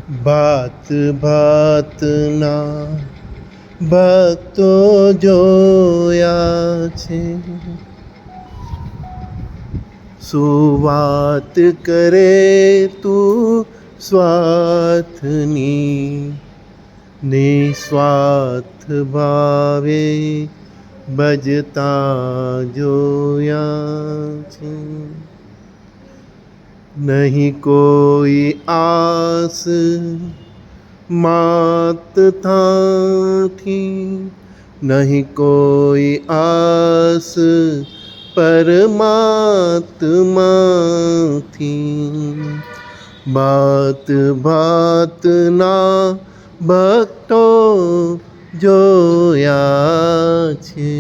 ભાત ભાતના ભક્તો જોયા છે, શું વાત કરે તું સ્વાર્થની, નિસ્વાર્થ ભાવે ભજતા જોયા છે. નહીં કોઈ આસ માતતાથી, નહીં કોઈ આસ પરમાત્માથી, ભાત ભાતના ભક્તો જોયા છે.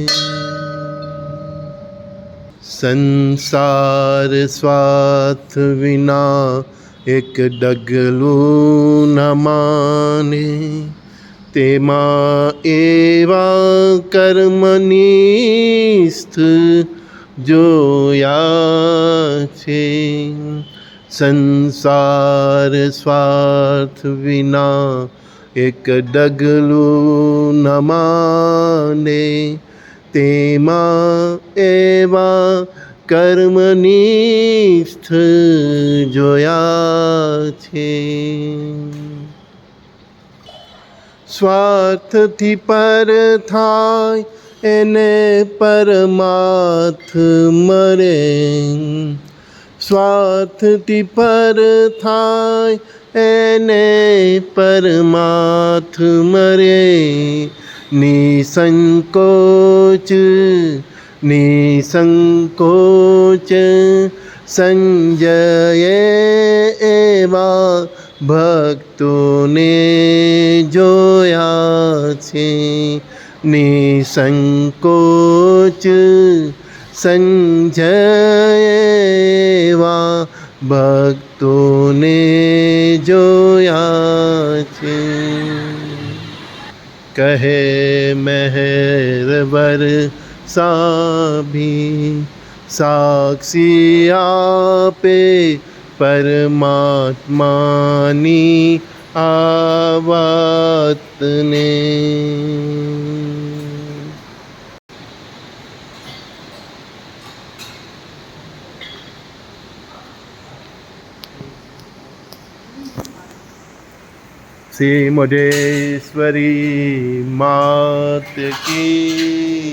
સંસાર સ્વાર્થ વિના એક ડગલું ન માને, તેમાં એવા કર્મનિષ્ઠ જોયા છે. સંસાર સ્વાર્થ વિના એક ડગલું ન માને, તેમાં એવા કર્મનિષ્ઠ જોયા છે. સ્વાર્થથી પર થાય એને પરમાર્થ મળે, સ્વાર્થથી પર થાય એને પરમાર્થ મળે. નિસંકોચ નિસંકોચ સંજયે એવા ભક્તોને જોયા છે. નિસંકોચ સંજયે એવા ભક્તોને જોયા છે. કહે મહેરવર સાભી સાક્ષી આપે પરમાત્માની આ વાતને. શ્રી મોઢેશ્વરી માત કી